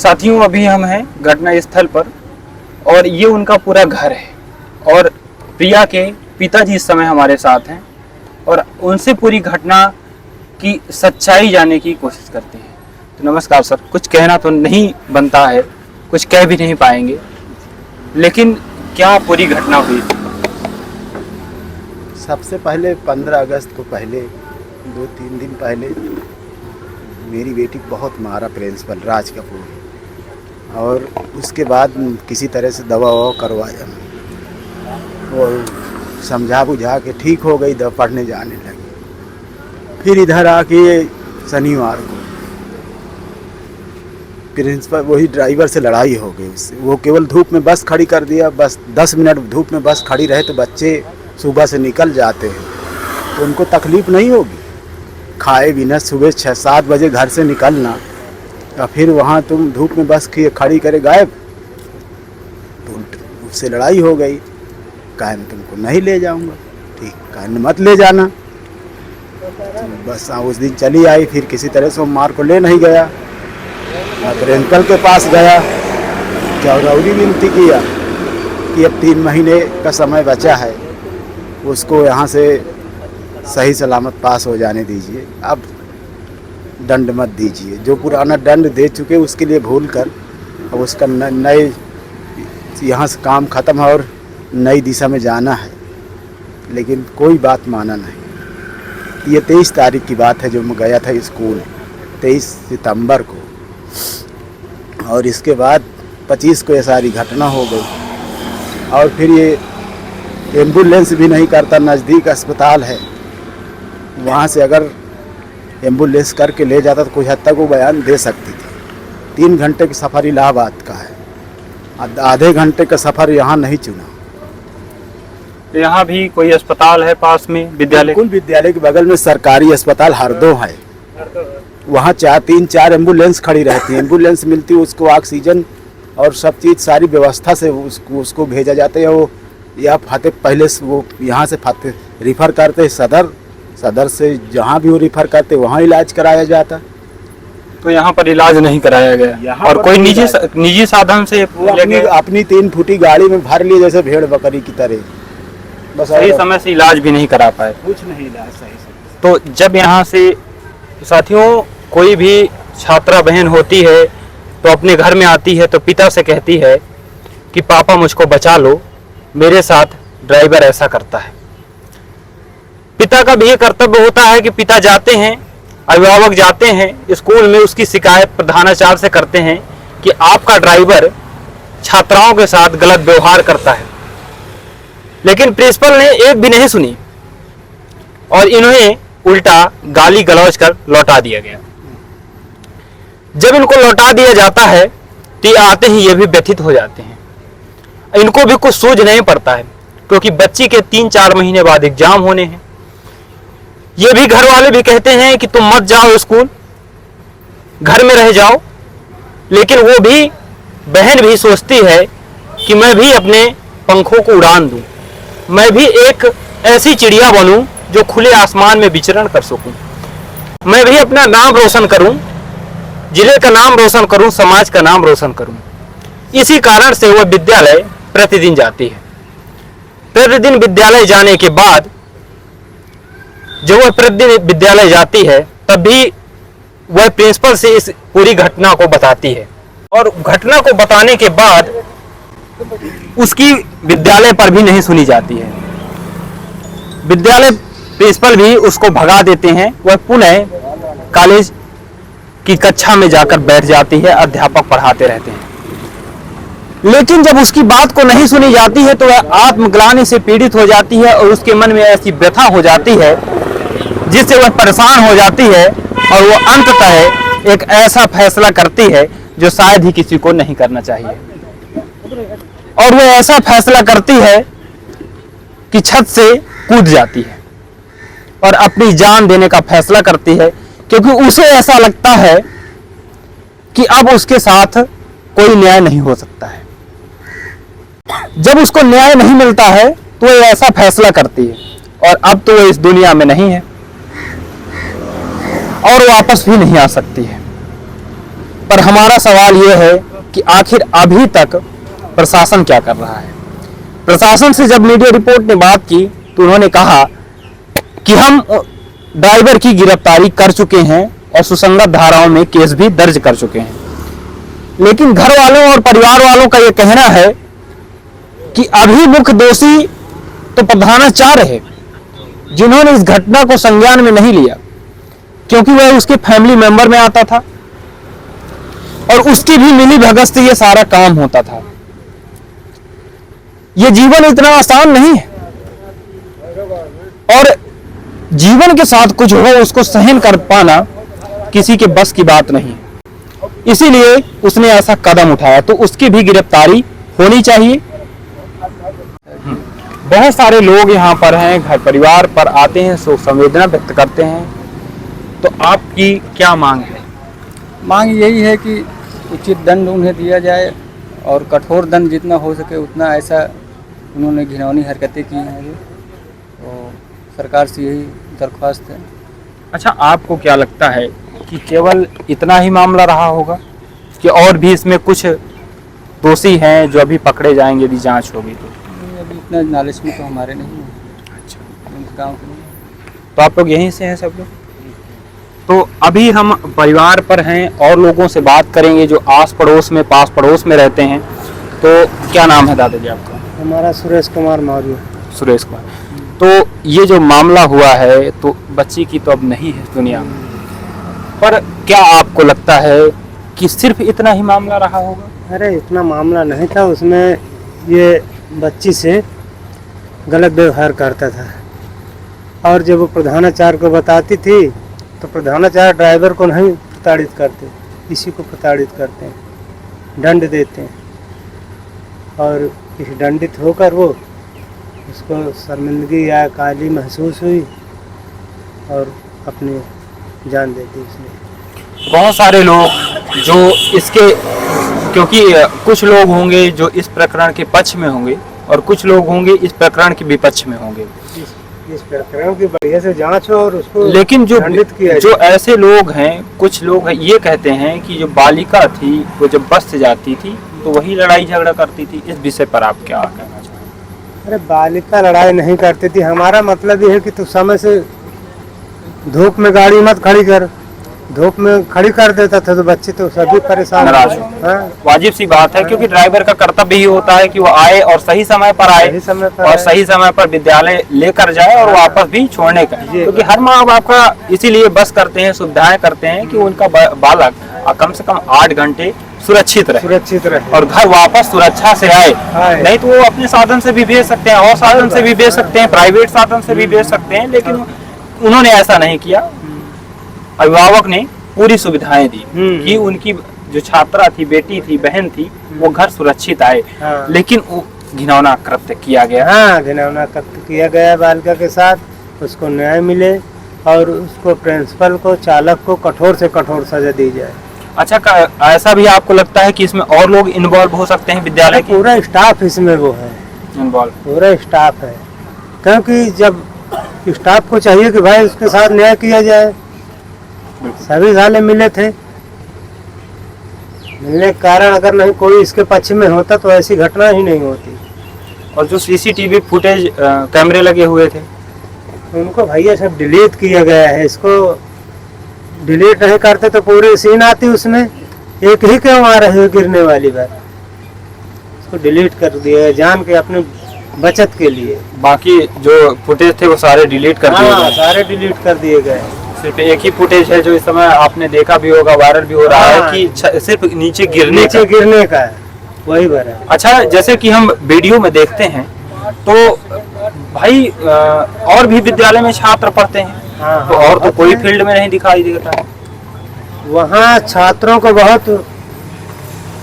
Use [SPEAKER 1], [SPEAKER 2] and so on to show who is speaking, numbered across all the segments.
[SPEAKER 1] साथियों, अभी हम हैं घटना स्थल पर और ये उनका पूरा घर है और प्रिया के पिताजी इस समय हमारे साथ हैं और उनसे पूरी घटना की सच्चाई जानने की कोशिश करते हैं। तो नमस्कार सर। कुछ कहना तो नहीं बनता है, कुछ कह भी नहीं पाएंगे, लेकिन क्या पूरी घटना हुई थी?
[SPEAKER 2] सबसे पहले 15 अगस्त को पहले 2-3 दिन पहले मेरी बेटी को बहुत मारा प्रिंसिपल राज कपूर, और उसके बाद किसी तरह से दवा ववा करवाया और समझा बुझा के ठीक हो गई, दवा पढ़ने जाने लगी। फिर इधर आके शनिवार को प्रिंसिपल वही ड्राइवर से लड़ाई हो गई उससे। वो केवल धूप में बस खड़ी कर दिया, बस 10 मिनट धूप में बस खड़ी रहे तो बच्चे सुबह से निकल जाते हैं तो उनको तकलीफ़ नहीं होगी। खाए बिना सुबह 6-7 बजे घर से निकलना और फिर वहाँ तुम धूप में बस खड़ी करे गायब, तो उससे लड़ाई हो गई। कहा मैं तुमको नहीं ले जाऊँगा, ठीक, कहा मत ले जाना। तो बस उस दिन चली आई। फिर किसी तरह से सोमवार को ले नहीं गया, मैं प्रिंसिपल के पास गया, क्या रौरी विनती किया कि अब 3 महीने का समय बचा है, उसको यहाँ से सही सलामत पास हो जाने दीजिए, अब दंड मत दीजिए। जो पुराना दंड दे चुके उसके लिए भूल कर अब उसका नए यहाँ से काम ख़त्म है और नई दिशा में जाना है। लेकिन कोई बात माना नहीं। ये 23 तारीख की बात है जो मैं गया था स्कूल, 23 सितंबर को, और इसके बाद 25 को ये सारी घटना हो गई। और फिर ये एम्बुलेंस भी नहीं करता, नज़दीक अस्पताल है, वहाँ से अगर एम्बुलेंस करके ले जाता तो कुछ हद तक वो बयान दे सकती थी। 3 घंटे की सफ़र इलाहाबाद का है, आधे घंटे का सफ़र यहाँ नहीं चुना।
[SPEAKER 1] यहाँ भी कोई अस्पताल है पास में? विद्यालय?
[SPEAKER 2] बिल्कुल, विद्यालय के बगल में सरकारी अस्पताल हरदो है, वहाँ 3-4 एम्बुलेंस खड़ी रहती है। एम्बुलेंस मिलती है, उसको ऑक्सीजन और सब चीज़ सारी व्यवस्था से उसको भेजा जाता है। वो या फतेह पहले वो यहाँ से फतेह रिफ़र करते सदर से जहाँ भी वो रिफ़र करते वहाँ इलाज कराया जाता।
[SPEAKER 1] तो यहाँ पर इलाज नहीं कराया गया और कोई निजी साधन से
[SPEAKER 2] अपनी 3 फुटी गाड़ी में भर लिए जैसे भेड़ बकरी की तरह, बस
[SPEAKER 1] सही समय से इलाज भी नहीं करा पाए।
[SPEAKER 2] कुछ नहीं इलाज सही से।
[SPEAKER 1] तो जब यहाँ से साथियों कोई भी छात्रा बहन होती है तो अपने घर में आती है तो पिता से कहती है कि पापा मुझको बचा लो, मेरे साथ ड्राइवर ऐसा करता है। पिता का भी ये कर्तव्य होता है कि पिता जाते हैं, अभिभावक जाते हैं स्कूल में, उसकी शिकायत प्रधानाचार्य से करते हैं कि आपका ड्राइवर छात्राओं के साथ गलत व्यवहार करता है। लेकिन प्रिंसिपल ने एक भी नहीं सुनी और इन्हें उल्टा गाली गलौज कर लौटा दिया गया। जब इनको लौटा दिया जाता है तो ये आते ही ये भी व्यथित हो जाते हैं। इनको भी कुछ सूझ नहीं पड़ता है क्योंकि बच्ची के 3-4 महीने बाद एग्जाम होने हैं। ये भी घर वाले भी कहते हैं कि तुम मत जाओ स्कूल, घर में रह जाओ। लेकिन वो भी बहन भी सोचती है कि मैं भी अपने पंखों को उड़ान दूं, मैं भी एक ऐसी चिड़िया बनूं जो खुले आसमान में विचरण कर सकूं, मैं भी अपना नाम रोशन करूं, जिले का नाम रोशन करूं, समाज का नाम रोशन करूं। इसी कारण से वह विद्यालय प्रतिदिन जाती है। प्रतिदिन विद्यालय जाने के बाद जब वह प्रतिदिन विद्यालय जाती है तब भी वह प्रिंसिपल से इस पूरी घटना को बताती है और घटना को बताने के बाद उसकी विद्यालय पर भी नहीं सुनी जाती है। विद्यालय प्रिंसिपल भी उसको भगा देते हैं। वह पुनः कॉलेज की कक्षा में जाकर बैठ जाती है, अध्यापक पढ़ाते रहते हैं। लेकिन जब उसकी बात को नहीं सुनी जाती है तो वह आत्मग्लानि से पीड़ित हो जाती है और उसके मन में ऐसी व्यथा हो जाती है जिससे वह परेशान हो जाती है और वह अंततः एक ऐसा फैसला करती है जो शायद ही किसी को नहीं करना चाहिए। और वह ऐसा फैसला करती है कि छत से कूद जाती है और अपनी जान देने का फैसला करती है, क्योंकि उसे ऐसा लगता है कि अब उसके साथ कोई न्याय नहीं हो सकता है। जब उसको न्याय नहीं मिलता है तो वह ऐसा फैसला करती है और अब तो वह इस दुनिया में नहीं है और वापस भी नहीं आ सकती है। पर हमारा सवाल यह है कि आखिर अभी तक प्रशासन क्या कर रहा है। प्रशासन से जब मीडिया रिपोर्ट ने बात की तो उन्होंने कहा कि हम ड्राइवर की गिरफ्तारी कर चुके हैं और सुसंगत धाराओं में केस भी दर्ज कर चुके हैं, लेकिन घर वालों और परिवार वालों का यह कहना है कि अभी मुख्य दोषी तो प्रधानाचार्य है, जिन्होंने इस घटना को संज्ञान में नहीं लिया, क्योंकि वह उसके फैमिली मेंबर में आता था और उसकी भी मिली भगत से यह सारा काम होता था। यह जीवन इतना आसान नहीं है और जीवन के साथ कुछ हो उसको सहन कर पाना किसी के बस की बात नहीं, इसीलिए उसने ऐसा कदम उठाया, तो उसकी भी गिरफ्तारी होनी चाहिए। बहुत सारे लोग यहाँ पर हैं, घर परिवार पर आते हैं, शोक संवेदना व्यक्त करते हैं, तो आपकी क्या मांग है?
[SPEAKER 3] मांग यही है कि उचित दंड उन्हें दिया जाए और कठोर दंड जितना हो सके उतना। ऐसा उन्होंने घिनौनी हरकतें की हैं जो, तो सरकार से यही दरख्वास्त है।
[SPEAKER 1] अच्छा, आपको क्या लगता है कि केवल इतना ही मामला रहा होगा कि और भी इसमें कुछ दोषी हैं जो अभी पकड़े जाएंगे यदि जांच होगी तो?
[SPEAKER 3] अभी इतना नॉलेज में तो हमारे नहीं है।
[SPEAKER 1] अच्छा,
[SPEAKER 3] उनका गाँव के नहीं।
[SPEAKER 1] तो आप लोग यहीं से हैं सब लोग? तो अभी हम परिवार पर हैं और लोगों से बात करेंगे जो आस पड़ोस में, पास पड़ोस में रहते हैं। तो क्या नाम है दादाजी आपका?
[SPEAKER 3] हमारा सुरेश कुमार मौर्य।
[SPEAKER 1] सुरेश कुमार। तो ये जो मामला हुआ है, तो बच्ची की तो अब नहीं है दुनिया में, पर क्या आपको लगता है कि सिर्फ इतना ही मामला रहा होगा?
[SPEAKER 3] अरे इतना मामला नहीं था, उसमें ये बच्ची से गलत व्यवहार करता था और जब वो प्रधानाचार्य को बताती थी तो प्रधानाचार्य ड्राइवर को नहीं प्रताड़ित करते, इसी को प्रताड़ित करते हैं, दंड देते हैं और इस दंडित होकर वो उसको शर्मिंदगी या काली महसूस हुई और अपनी जान दे दी उसने।
[SPEAKER 1] बहुत सारे लोग जो इसके, क्योंकि कुछ लोग होंगे जो इस प्रकरण के पक्ष में होंगे और कुछ लोग होंगे इस प्रकरण के विपक्ष में होंगे।
[SPEAKER 3] इस प्रकरण की बढ़िया से जांच हो और उसको
[SPEAKER 1] लेकिन
[SPEAKER 3] दंडित किया
[SPEAKER 1] जो ऐसे लोग हैं, कुछ लोग ये कहते हैं कि जो बालिका थी वो जब बस से जाती थी तो वही लड़ाई झगड़ा करती थी। इस विषय पर आप क्या कहना चाहते हैं?
[SPEAKER 3] अरे बालिका लड़ाई नहीं करती थी, हमारा मतलब ये है कि तू समय से धूप में गाड़ी मत खड़ी कर। धूप में खड़ी कर देता था तो बच्चे तो सभी परेशान
[SPEAKER 1] नाराज
[SPEAKER 3] हो।
[SPEAKER 1] हो।
[SPEAKER 3] हाँ,
[SPEAKER 1] वाजिब सी बात है, क्योंकि ड्राइवर का कर्तव्य ही होता है कि वो आए और सही समय पर आए
[SPEAKER 3] सही समय पर
[SPEAKER 1] और
[SPEAKER 3] आए।
[SPEAKER 1] सही समय पर विद्यालय लेकर जाए और वापस भी छोड़ने का, क्योंकि हर माँ बाप का इसीलिए बस करते हैं, सुविधाएं करते हैं कि उनका बालक कम से कम 8 घंटे सुरक्षित रहे और घर वापस सुरक्षा से आए। नहीं तो वो अपने साधन से भी भेज सकते हैं और साधन से भी भेज सकते हैं, प्राइवेट साधन से भी भेज सकते हैं, लेकिन उन्होंने ऐसा नहीं किया। अभिभावक ने पूरी सुविधाएं दी कि उनकी जो छात्रा थी, बेटी थी, बहन थी, वो घर सुरक्षित आए।
[SPEAKER 3] हाँ।
[SPEAKER 1] लेकिन वो घिनौना कृत्य किया गया।
[SPEAKER 3] हाँ, घिनौना कृत्य किया गया बालिका के साथ, उसको न्याय मिले और उसको प्रिंसिपल को, चालक को कठोर से कठोर सजा दी जाए।
[SPEAKER 1] अच्छा, ऐसा भी आपको लगता है कि इसमें और लोग इन्वॉल्व हो सकते हैं? विद्यालय की
[SPEAKER 3] पूरा स्टाफ इसमें वो है,
[SPEAKER 1] इन्वॉल्व
[SPEAKER 3] पूरा स्टाफ है, क्योंकि जब स्टाफ को चाहिए कि भाई उसके साथ न्याय किया जाए। सभी साले मिले थे, मिलने के कारण अगर नहीं कोई इसके पक्ष में होता तो ऐसी घटना ही नहीं होती।
[SPEAKER 1] और जो सीसीटीवी फुटेज कैमरे लगे हुए थे
[SPEAKER 3] उनको भैया सब डिलीट किया गया है। इसको डिलीट नहीं करते तो पूरी सीन आती उसमें, एक ही क्यों आ रही है गिरने वाली बात। इसको डिलीट कर दिया है जान के, अपने बचत के लिए।
[SPEAKER 1] बाकी जो फुटेज थे वो सारे डिलीट कर दिए
[SPEAKER 3] हाँ,
[SPEAKER 1] गए।
[SPEAKER 3] सारे डिलीट कर दिए गए।
[SPEAKER 1] सिर्फ एक ही फुटेज है जो इस समय आपने देखा भी होगा, वायरल भी हो रहा है कि सिर्फ नीचे गिरने
[SPEAKER 3] का है, वही भरा।
[SPEAKER 1] अच्छा, जैसे कि हम वीडियो में देखते हैं तो भाई और भी विद्यालय में छात्र पढ़ते हैं।
[SPEAKER 3] हाँ,
[SPEAKER 1] तो और तो कोई फील्ड में नहीं दिखाई देता है।
[SPEAKER 3] वहाँ छात्रों को बहुत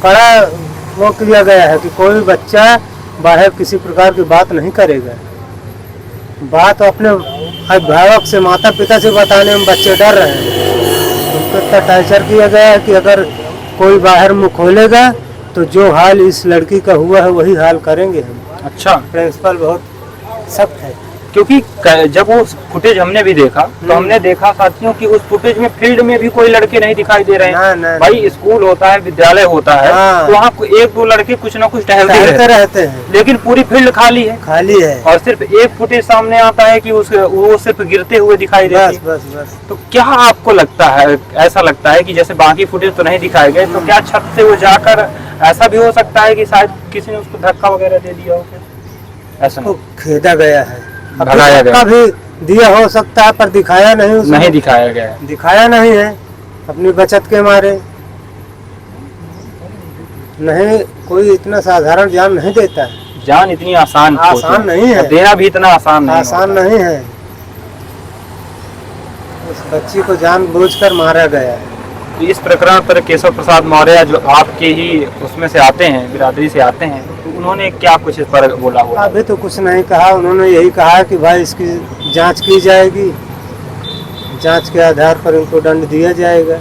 [SPEAKER 3] कड़ा वो किया गया है कि कोई बच्चा बाहर किसी प्रकार की बात नहीं करेगा। बात अपने अभिभावक से, माता पिता से बताने में बच्चे डर रहे हैं। उनको इतना टार्चर किया गया है कि अगर कोई बाहर मुँह खोलेगा तो जो हाल इस लड़की का हुआ है वही हाल करेंगे हम।
[SPEAKER 1] अच्छा,
[SPEAKER 3] प्रिंसिपल बहुत सख्त है।
[SPEAKER 1] क्योंकि जब वो फुटेज हमने भी देखा तो हमने देखा साथियों कि उस फुटेज में फील्ड में भी कोई लड़के नहीं दिखाई दे रहे हैं।
[SPEAKER 3] ना,
[SPEAKER 1] भाई स्कूल होता है, विद्यालय होता है,
[SPEAKER 3] हाँ।
[SPEAKER 1] तो वहाँ एक दो लड़के कुछ ना कुछ टहलते
[SPEAKER 3] रहते हैं,
[SPEAKER 1] लेकिन पूरी फील्ड खाली है।
[SPEAKER 3] खाली है
[SPEAKER 1] और सिर्फ एक फुटेज सामने आता है कि वो सिर्फ गिरते हुए दिखाई देती है।
[SPEAKER 3] बस।
[SPEAKER 1] तो क्या आपको लगता है, ऐसा लगता है कि जैसे बाकी फुटेज तो नहीं दिखाए गए, तो क्या छत से वो जाकर ऐसा भी हो सकता है कि शायद किसी ने उसको धक्का वगैरह दे दिया हो? ऐसा
[SPEAKER 3] तो खेदा गया है,
[SPEAKER 1] भगाया गया,
[SPEAKER 3] भी दिया हो सकता है, पर दिखाया नहीं,
[SPEAKER 1] नहीं दिखाया गया,
[SPEAKER 3] दिखाया नहीं है अपनी बचत के मारे। नहीं, कोई इतना साधारण जान नहीं देता है।
[SPEAKER 1] जान इतनी आसान
[SPEAKER 3] नहीं है,
[SPEAKER 1] देना भी इतना आसान
[SPEAKER 3] नहीं है। उस बच्ची को जानबूझकर मारा गया।
[SPEAKER 1] तो इस प्रकरण पर केशव प्रसाद मौर्य जो आपके ही उसमें से आते हैं, बिरादरी से आते हैं, तो उन्होंने क्या कुछ इस पर बोला हुआ?
[SPEAKER 3] अभी तो कुछ नहीं कहा, उन्होंने यही कहा कि भाई इसकी जांच की जाएगी, जांच के आधार पर उनको दंड दिया जाएगा।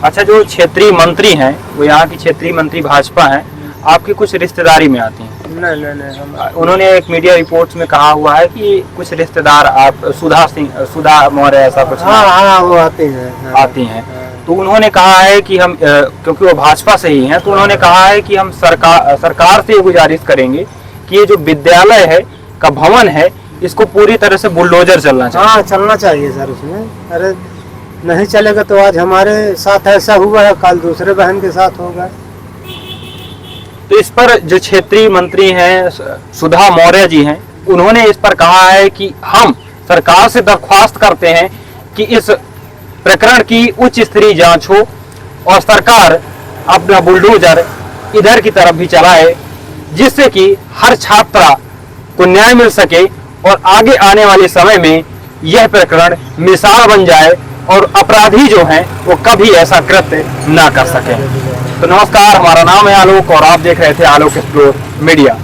[SPEAKER 1] अच्छा, जो क्षेत्रीय मंत्री हैं, वो यहाँ की क्षेत्रीय मंत्री भाजपा हैं, आपकी कुछ रिश्तेदारी में आती हैं?
[SPEAKER 3] नहीं,
[SPEAKER 1] उन्होंने एक मीडिया रिपोर्ट्स में कहा हुआ है कि कुछ रिश्तेदार आप सुधा मौर्य ऐसा कुछ
[SPEAKER 3] हाँ, वो आती हैं।
[SPEAKER 1] तो उन्होंने कहा है कि हम क्योंकि वो भाजपा से ही हैं, तो उन्होंने कहा है कि हम सरकार से ये गुजारिश करेंगे कि ये जो विद्यालय है का भवन है, इसको पूरी तरह से बुलडोजर चलना चाहिए।
[SPEAKER 3] हाँ, चलना चाहिए सर उसमें। अरे नहीं चलेगा तो आज हमारे साथ ऐसा हुआ है, कल दूसरे बहन के साथ होगा।
[SPEAKER 1] तो इस पर जो क्षेत्रीय मंत्री हैं सुधा मौर्य जी हैं, उन्होंने इस पर कहा है कि हम सरकार से दरख्वास्त करते हैं कि इस प्रकरण की उच्च स्तरीय जांच हो और सरकार अपना बुलडोजर इधर की तरफ भी चलाए, जिससे कि हर छात्रा को न्याय मिल सके और आगे आने वाले समय में यह प्रकरण मिसाल बन जाए और अपराधी जो हैं वो कभी ऐसा कृत्य ना कर सके। तो नमस्कार, हमारा नाम है आलोक और आप देख रहे थे आलोक एक्सप्लोर मीडिया।